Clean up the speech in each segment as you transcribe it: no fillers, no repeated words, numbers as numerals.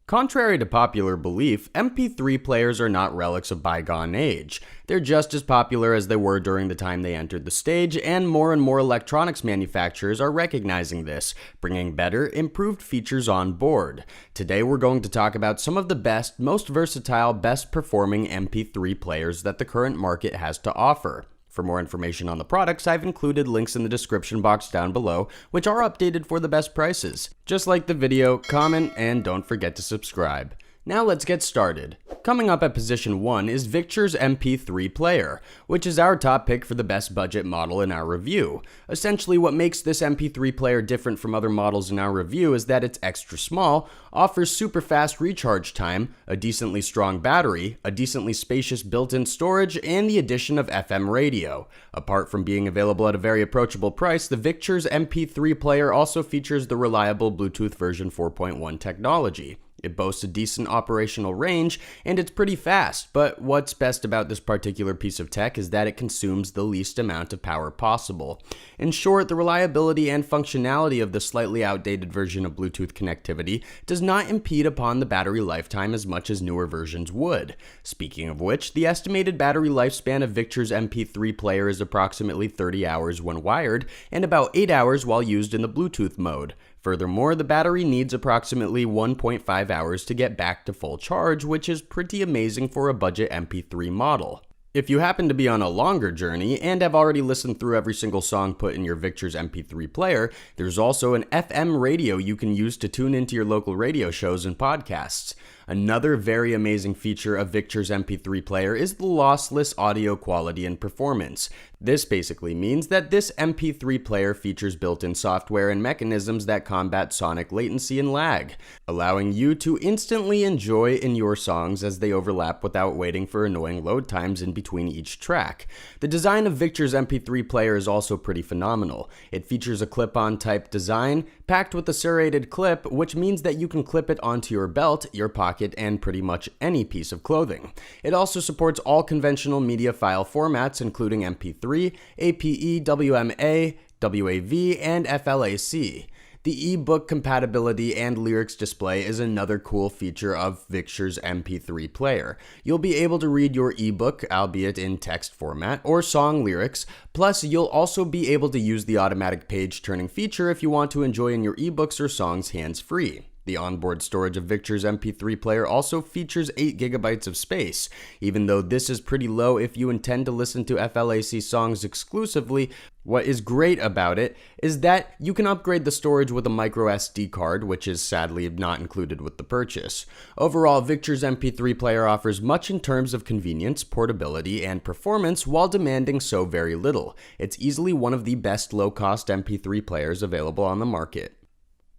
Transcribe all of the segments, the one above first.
Contrary to popular belief, MP3 players are not relics of bygone age. They're just as popular as they were during the time they entered the stage, and more electronics manufacturers are recognizing this, bringing better, improved features on board. Today we're going to talk about some of the best, most versatile, best performing MP3 players that the current market has to offer. For more information on the products, I've included links in the description box down below, which are updated for the best prices. Just like the video, comment, and don't forget to subscribe. Now let's get started. Coming up at position 1 is Victure's MP3 Player, which is our top pick for the best budget model in our review. Essentially, what makes this MP3 player different from other models in our review is that it's extra small, offers super fast recharge time, a decently strong battery, a decently spacious built-in storage, and the addition of FM radio. Apart from being available at a very approachable price, the Victure's MP3 player also features the reliable Bluetooth version 4.1 technology. It boasts a decent operational range, and it's pretty fast, but what's best about this particular piece of tech is that it consumes the least amount of power possible. In short, the reliability and functionality of the slightly outdated version of Bluetooth connectivity does not impede upon the battery lifetime as much as newer versions would. Speaking of which, the estimated battery lifespan of Victure's MP3 player is approximately 30 hours when wired, and about 8 hours while used in the Bluetooth mode. Furthermore, the battery needs approximately 1.5 hours to get back to full charge, which is pretty amazing for a budget MP3 model. If you happen to be on a longer journey and have already listened through every single song put in your Victure's MP3 player, there's also an FM radio you can use to tune into your local radio shows and podcasts. Another very amazing feature of Victure's MP3 player is the lossless audio quality and performance. This basically means that this MP3 player features built-in software and mechanisms that combat sonic latency and lag, allowing you to instantly enjoy in your songs as they overlap without waiting for annoying load times in between each track. The design of Victure's MP3 player is also pretty phenomenal. It features a clip-on type design, packed with a serrated clip, which means that you can clip it onto your belt, your pocket, and pretty much any piece of clothing. It also supports all conventional media file formats, including MP3, APE, WMA, WAV, and FLAC. The ebook compatibility and lyrics display is another cool feature of Victure's MP3 player. You'll be able to read your ebook, albeit in text format, or song lyrics, plus you'll also be able to use the automatic page turning feature if you want to enjoy in your ebooks or songs hands-free. The onboard storage of Victure's MP3 player also features 8 GB of space. Even though this is pretty low if you intend to listen to FLAC songs exclusively, what is great about it is that you can upgrade the storage with a micro SD card, which is sadly not included with the purchase. Overall, Victure's MP3 player offers much in terms of convenience, portability, and performance while demanding so very little. It's easily one of the best low-cost MP3 players available on the market.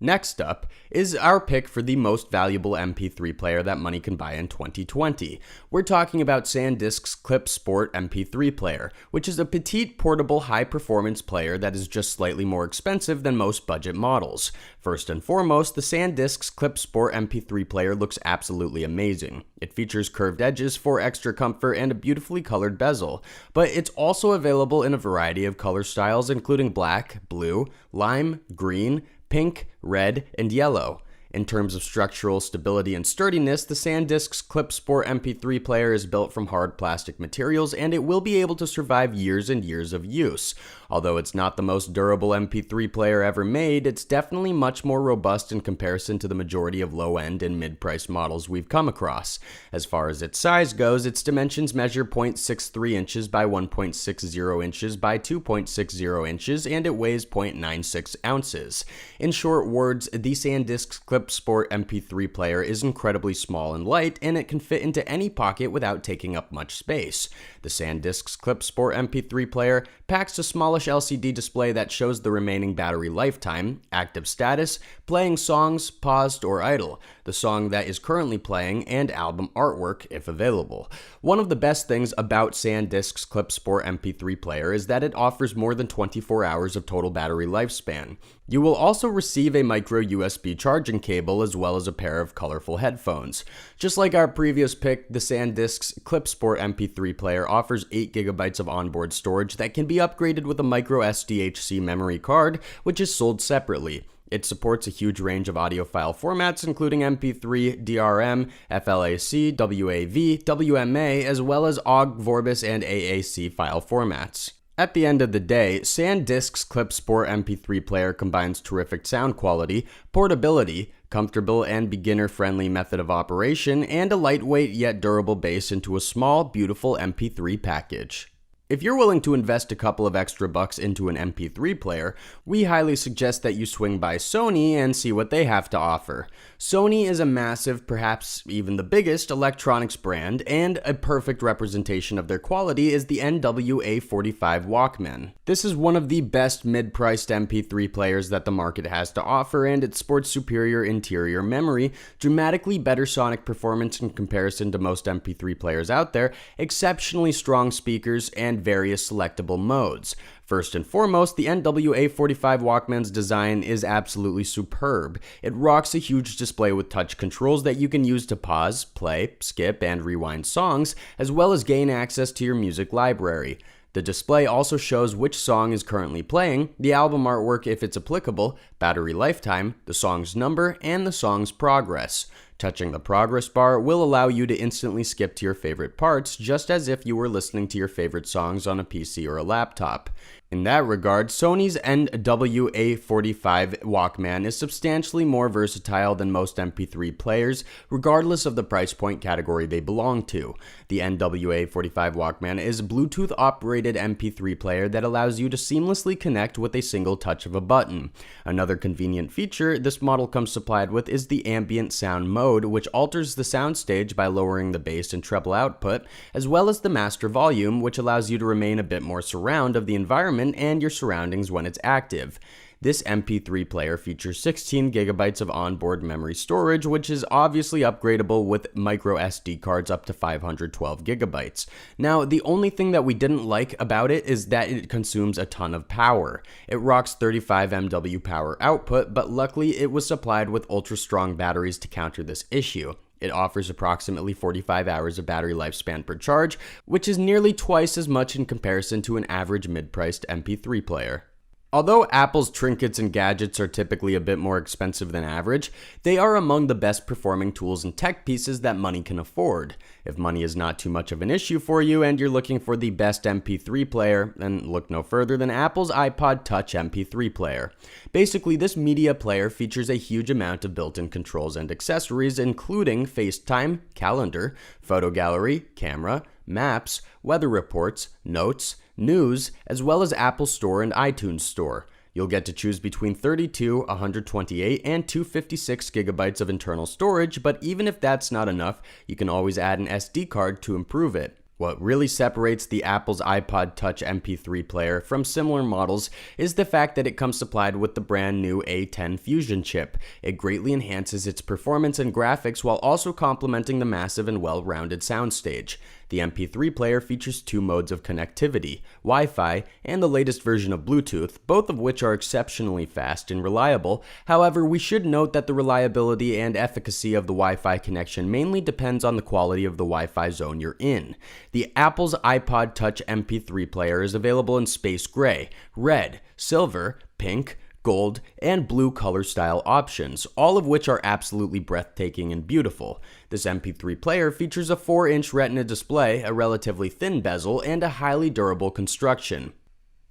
Next up is our pick for the most valuable MP3 player that money can buy in 2020. We're talking about SanDisk's Clip Sport MP3 player, which is a petite, portable, high-performance player that is just slightly more expensive than most budget models. First and foremost, the SanDisk's Clip Sport MP3 player looks absolutely amazing. It features curved edges for extra comfort and a beautifully colored bezel, but it's also available in a variety of color styles, including black, blue, lime, green, pink, red, and yellow. In terms of structural stability and sturdiness, the SanDisk's Clip Sport MP3 player is built from hard plastic materials, and it will be able to survive years and years of use. Although it's not the most durable MP3 player ever made, it's definitely much more robust in comparison to the majority of low-end and mid-price models we've come across. As far as its size goes, its dimensions measure 0.63 inches by 1.60 inches by 2.60 inches, and it weighs 0.96 ounces. In short words, the SanDisk's Clip Sport MP3 player is incredibly small and light, and it can fit into any pocket without taking up much space. The SanDisk's Clip Sport MP3 player packs a smallish LCD display that shows the remaining battery lifetime, active status, playing songs, paused or idle, the song that is currently playing, and album artwork if available. One of the best things about SanDisk's Clip Sport MP3 player is that it offers more than 24 hours of total battery lifespan. You will also receive a micro USB charging cable as well as a pair of colorful headphones. Just like our previous pick, the SanDisk's Clip Sport MP3 player offers 8 GB of onboard storage that can be upgraded with a micro SDHC memory card, which is sold separately. It supports a huge range of audio file formats, including MP3, DRM, FLAC, WAV, WMA, as well as OGG, Vorbis, and AAC file formats. At the end of the day, SanDisk's Clip Sport MP3 player combines terrific sound quality, portability, comfortable and beginner-friendly method of operation, and a lightweight yet durable base into a small, beautiful MP3 package. If you're willing to invest a couple of extra bucks into an MP3 player, we highly suggest that you swing by Sony and see what they have to offer. Sony is a massive, perhaps even the biggest, electronics brand, and a perfect representation of their quality is the NWA45 Walkman. This is one of the best mid-priced MP3 players that the market has to offer, and it sports superior interior memory, dramatically better sonic performance in comparison to most MP3 players out there, exceptionally strong speakers, and various selectable modes. First and foremost, the NWA45 Walkman's design is absolutely superb. It rocks a huge display with touch controls that you can use to pause, play, skip, and rewind songs, as well as gain access to your music library. The display also shows which song is currently playing, the album artwork if it's applicable, battery lifetime, the song's number, and the song's progress. Touching the progress bar will allow you to instantly skip to your favorite parts, just as if you were listening to your favorite songs on a PC or a laptop. In that regard, Sony's NWA45 Walkman is substantially more versatile than most MP3 players, regardless of the price point category they belong to. The NWA45 Walkman is a Bluetooth-operated MP3 player that allows you to seamlessly connect with a single touch of a button. Another convenient feature this model comes supplied with is the ambient sound mode, which alters the soundstage by lowering the bass and treble output, as well as the master volume, which allows you to remain a bit more surround of the environment and your surroundings when it's active. This MP3 player features 16 gigabytes of onboard memory storage, which is obviously upgradable with micro SD cards up to 512 gigabytes. Now, the only thing that we didn't like about it is that it consumes a ton of power. It rocks 35 MW power output, but luckily it was supplied with ultra-strong batteries to counter this issue. It offers approximately 45 hours of battery lifespan per charge, which is nearly twice as much in comparison to an average mid-priced MP3 player. Although Apple's trinkets and gadgets are typically a bit more expensive than average, they are among the best performing tools and tech pieces that money can afford. If money is not too much of an issue for you and you're looking for the best MP3 player, then look no further than Apple's iPod Touch MP3 Player. Basically, this media player features a huge amount of built-in controls and accessories, including FaceTime, calendar, photo gallery, camera, maps, weather reports, notes, news, as well as Apple Store and iTunes Store. You'll get to choose between 32, 128, and 256 gigabytes of internal storage, but even if that's not enough, you can always add an SD card to improve it. What really separates the Apple's iPod Touch MP3 player from similar models is the fact that it comes supplied with the brand new A10 Fusion chip. It greatly enhances its performance and graphics while also complementing the massive and well-rounded soundstage. The MP3 player features two modes of connectivity, Wi-Fi, and the latest version of Bluetooth, both of which are exceptionally fast and reliable. However, we should note that the reliability and efficacy of the Wi-Fi connection mainly depends on the quality of the Wi-Fi zone you're in. The Apple's iPod Touch MP3 player is available in space gray, red, silver, pink, gold, and blue color style options, all of which are absolutely breathtaking and beautiful. This MP3 player features a 4-inch Retina display, a relatively thin bezel, and a highly durable construction.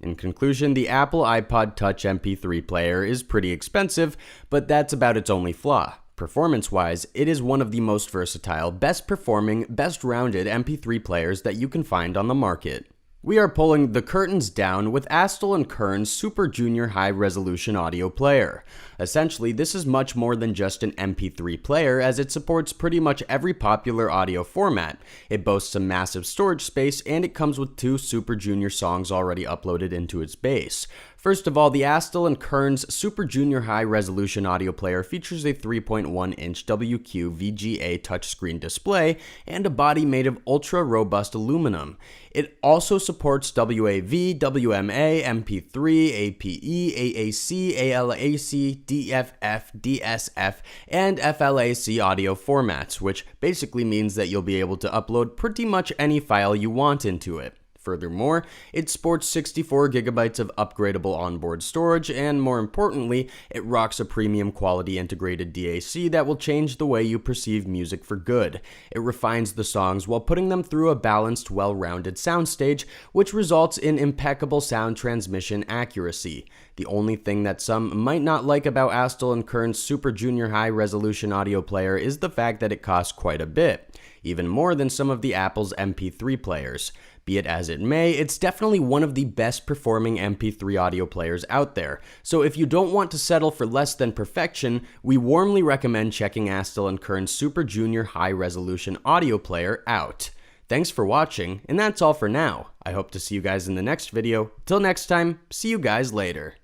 In conclusion, the Apple iPod Touch MP3 player is pretty expensive, but that's about its only flaw. Performance-wise, it is one of the most versatile, best-performing, best-rounded MP3 players that you can find on the market. We are pulling the curtains down with Astell Kern's Super Junior high-resolution audio player. Essentially, this is much more than just an MP3 player, as it supports pretty much every popular audio format. It boasts a massive storage space, and it comes with 2 Super Junior songs already uploaded into its base. First of all, the Astell Kern's Super Junior high-resolution audio player features a 3.1-inch WQ VGA touchscreen display and a body made of ultra-robust aluminum. It also supports WAV, WMA, MP3, APE, AAC, ALAC, DFF, DSF, and FLAC audio formats, which basically means that you'll be able to upload pretty much any file you want into it. Furthermore, it sports 64 gigabytes of upgradable onboard storage, and more importantly, it rocks a premium quality integrated DAC that will change the way you perceive music for good. It refines the songs while putting them through a balanced, well-rounded soundstage, which results in impeccable sound transmission accuracy. The only thing that some might not like about Astell Kern's Super Junior high-resolution audio player is the fact that it costs quite a bit, even more than some of the Apple's MP3 players. Be it as it may, it's definitely one of the best performing MP3 audio players out there, so if you don't want to settle for less than perfection, we warmly recommend checking Astell Kern's Super Junior high-resolution audio player out. Thanks for watching, and that's all for now. I hope to see you guys in the next video. Till next time, see you guys later.